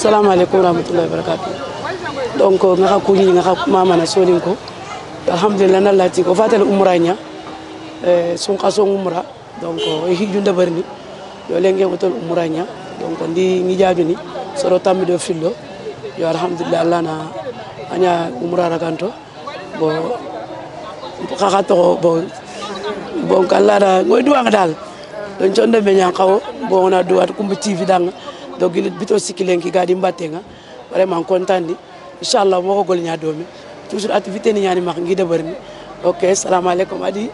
Assalamualaikum warahmatullahi wabarakatuh. Donc nga kuni nga mama na solin ko. Alhamdulillah na lati ko fatal umranya. Sun qaso umra. Donc hijunda barni. Yo lenge wotol umranya. Donc ndi ngi jabini soro tammi do fillo. Yo alhamdulillah Allah na anya umra raganto. Bo kakato bo kala ngoy duwa dal. Don chonde be nyankawo bo na duwa kumbu TV dang. Donc il bito sikilen ki gadi mbatenga vraiment content ni inshallah moko gol nya domi toujours activité ni nyani mak ngi de barni. OK, assalamu alaikum adi